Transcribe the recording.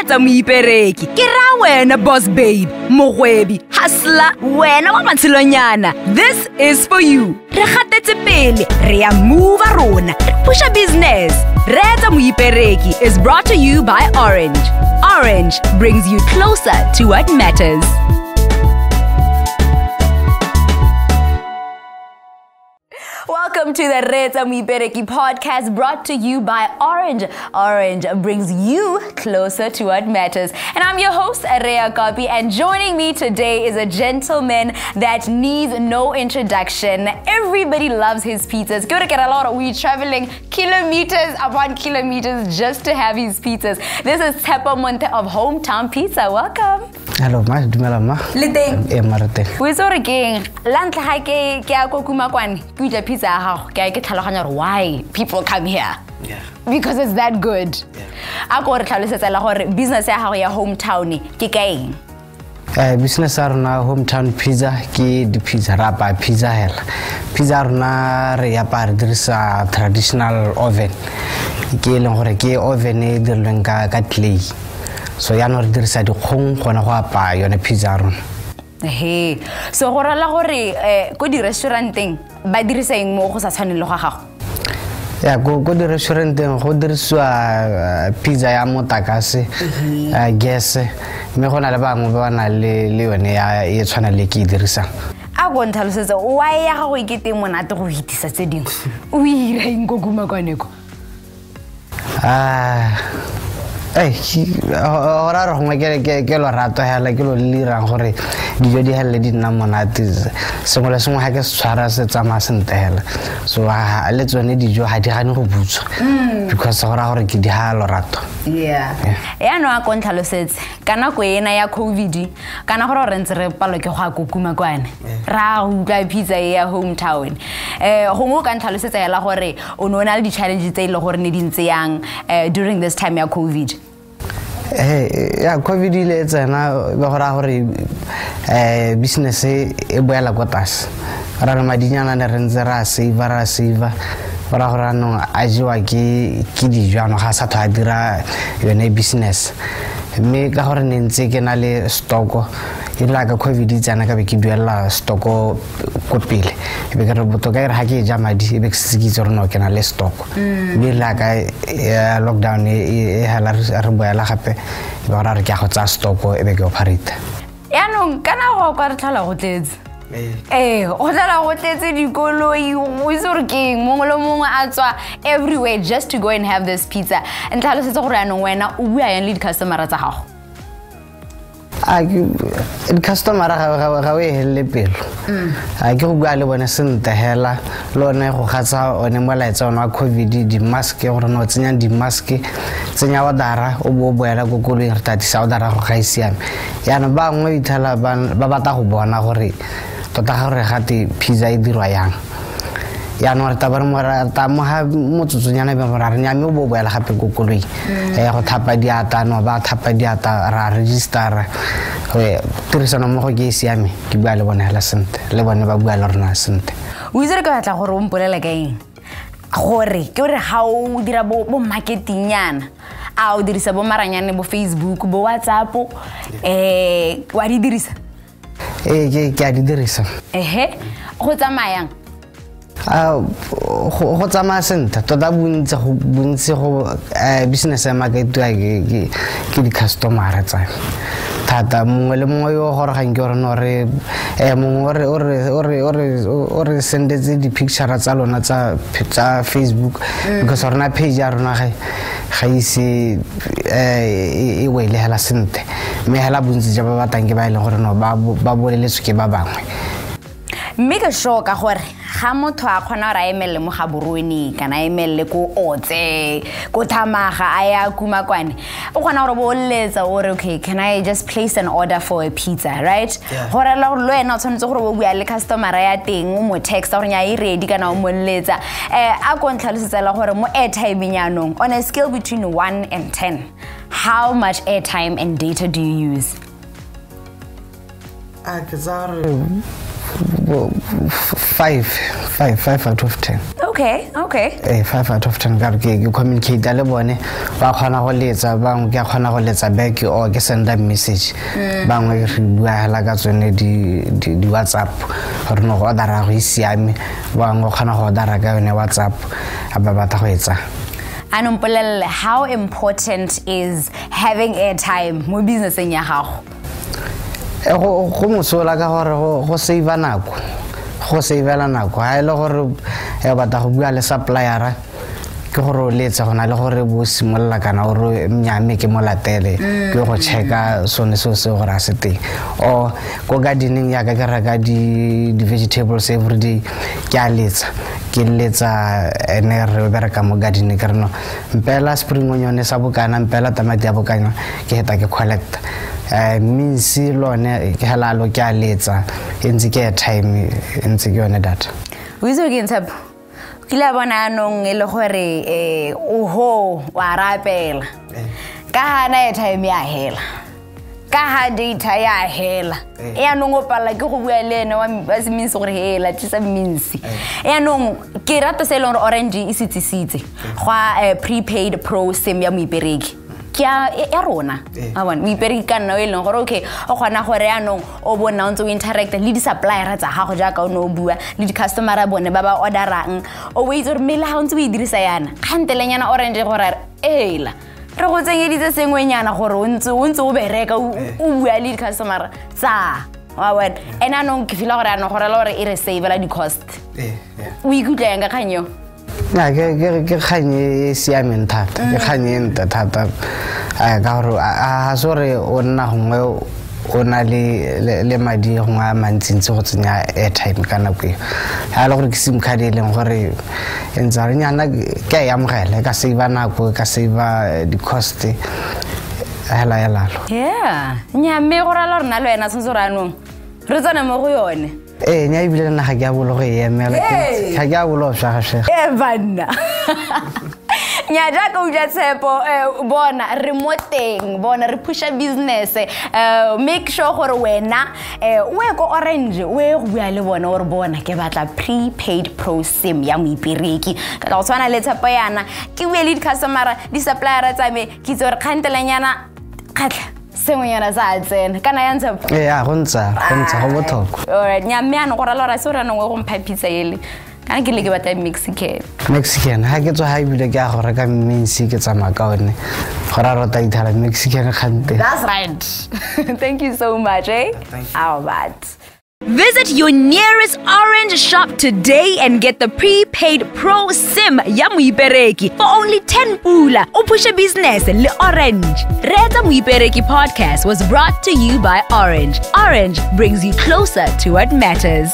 Reetsa Moipereki ke ra wena boss babe mogwebi hustler wena wa matshilonyana. This is for you. Re gatetse pele re ya move rona re pusha business. Reetsa Moipereki is brought to you by Orange. Orange brings you closer to what matters. Welcome to the Reetsa Moipereki Podcast, brought to you by Orange. Orange brings you closer to what matters. And I'm your host, Rea Kopi, and joining me today is a gentleman that needs no introduction. Everybody loves his pizzas. We're traveling kilometers upon kilometers just to have his pizzas. This is Tshepo Monthe of Hometown Pizza. Welcome. Hello, ma. Dumela ma. Leteng. Marate. We saw again. Lantla ha ke a go kumakwani. Pizza pizza ha ke ke tlhaloganya why people come here. Yeah. Because it's that good. Yeah. A go re tlhalosetsa la gore business ya gago ya hometown ke kaeng? Business aruna Hometown Pizza ke di pizza rapa pizza hela. Pizza aruna re ya pa re dirisa traditional oven. Ke leng gore ke oven e dirilweng ka clay. So ya no re dirisa di kgong gona go apa yone pizza aruna. Hey, so go rala gore go di restauranteng ba dirisa eng mo go sa tshwaneng le go gago? Ya go di restauranteng go diriswa pizza ya motakase, gas, me gona le bangwe ba na le yone ya e tshwana le ke dirisa. A go ntlhalosetsa why ya gago e ke teng monate go hitisa tse dingwe. O ira eng go kumakwaneko? Ora re gongwe ke lo rato hela ke lo lirang gore dijo di hele di nna monate sengwe le sengwe ha ke tshwara se tsama sente hela so le tsone dijo ha di gane go butswa because gore ke di ha lo rato. Yeah. Ya no a kontlhalosetse kana go ena ya COVID kana gore re ntse re palo ke go a kokuma kwane ra utlwa pizza ya hometown go mo ka ntlhalosetsa hela gore o nona le di challenges tse ile gore ne di ntse yang during this time ya COVID. Ya COVID ile tsena ba gora gore business e boela go tlase ra re madinyana ne re ntse ra save bara gore no a jiwa ke dijo ano ga sa tla dira yone business mme ka gore ne ntse ke na le stock e la ka COVID tsana ka be ke duela stock ko pele e be ke re botoka re ha ke ja madi e be ke se ke tsore no ke na le stock mme la ka lockdown e hala re boela gape ba ra re ke go tsa stock e be ke operate ya no kana go ka re tlhala go tletse o tla go tletse dikoloi o isore ke mongwe le mongwe a tswa everywhere just to go and have this pizza and tlhalosetsa gore ano wena o bua yang le di customer tsa gago? The customer ga we hele pelo ke go bua le bone sente hela lone go gatsa one molaetsa ona COVID di mask gore no tsenya di mask tsenya wadara o bo boela go koloi re tatisa wadara go ga isiame yana ba ngwe ithala ba bata go bona gore tota gore gate pizza e dirwa yang ya no re tabare mora ta mo ha motsutsonyana be mora re nyame o bo boela gape go koloi go thapa diata no ba thapa diata ra register we tirisana mo go ke siame ke bua le bona hela sente le bona ba bua le rona sente o itse ka batla gore o mpolela ka eng gore ke re ha o dira bo marketing yana a o dirisa bo maranyane bo Facebook bo WhatsApp wa di dirisa ke a di dirisa go tsamayang go tsamaya sente tota bontsi go business ya market ke di customer tsa thata mongwe le mongwe yo gore ga nke gore no re mongwe ore sendetse di picture tsa lona tsa Facebook because rona page ya rona ga ise e wele hela sente me hela bontsi ja ba batang ke ba ile gore no ba boleletswe ke ba bangwe mme ke shoka gore ga motho a khona ra emelle mo ga borweni kana emelle ko otse ko thamaga a ya kumakwane o khona gore bo letsa ore okay can I just place an order for a pizza right gore la lo ena o tshwanetse gore bo bua le customer ya teng o mo text gore nya e ready kana o mo letsa a go ntlhalosetsa la gore mo airtime nyanong on a scale between 1 and 10 how much airtime and data do you use? Five 5 out of 10. Okay. 5 out of 10 ka ke communicate le bone ba khona go letsa bang ke khona go letsa back o ke send a message bangwe re bua la ka tsone di WhatsApp re no go dara go isiame bangwe khona go dara ka yone WhatsApp aba ba ta go etsa. Anompolelle, how important is having airtime mo businesseng ya gago? Go mosola ka gore go save nako. Go savela nako ha ile gore e batla go bua le supplier ke gore letsa gona le gore bo simolla kana gore mnyame ke molatele ke go checka sone se gore a se teng o go gardening ya ka reka di vegetables every day ke letsa ene re bereka mo gardening ka reno mpela spring onion sa bokana mpela tamati ya bokana ke heta ke collect minsi lone ke halalo ke a letsa entse ke time entse ke yone data o itse ke Tshepo kila bona anong e le gore oho wa rapela ka hana airtime ya hela ka ha data ya hela e anong o pala ke go bua le ene wa se minsi gore hela tsa minsi e anong ke rata se le gore Orange e sitsisitse gwa Prepaid Pro-Sim Ya Moipereki ya rona a bona Moipereki ka nna o eleng gore okay o kgona gore anong o bona o ntse o interact le di supplier tsa gago ja ka o no bua le di customer a bone ba ba orderang o wait gore mela ha o ntse o dirisa yana kgantelenyana Orange gore ela re go tsenyeditse sengwenyana gore o ntse o bereka o bua le di customer tsa wa bona ena no ke fila gore ana gore le gore e re savela di cost o ikutla yang ka khanyo na ke khanye siameng thata ke khanye thata ka gore a sore o nna gongwe o na le madi gongwe a mantsintse go tsenya airtime kana go ha le gore ke sim card e leng gore entsa re nyana ke ya mogele ka save nako ka save di cost hela yalalo nyame gore la rena le wena tsentse ra nong re tsana mo go yone nya ibile nna ga ke a bolo go emela ga ke a bolo swa ga banna nya ja ka uja Tshepo bona re moteng bona re pusha business make sure gore wena we go Orange we go bua le bona gore bona ke batla Prepaid Pro-Sim Ya Moipereki ka go tswana le Tshepo yana ke bua le di customer di supplier tsa me ke tsore kgantelenyana khatla sengwenyana sa tsena kana ya Tshepo go ntsa go botlhokwa alright nya me ana gore lora se re nngwe go mpha pizza ele kana ke le ke batla Mexican ha ke tswa ha ibile ke a go reka minsi ke tsa makaone gore a rota ithala Mexican khante. That's right. Thank you so much how bad. Visit your nearest Orange shop today and get the Prepaid Pro-Sim Ya Moipereki for only 10 pula. O push a business le Orange. Reetsa Moipereki Podcast was brought to you by Orange. Orange brings you closer to what matters.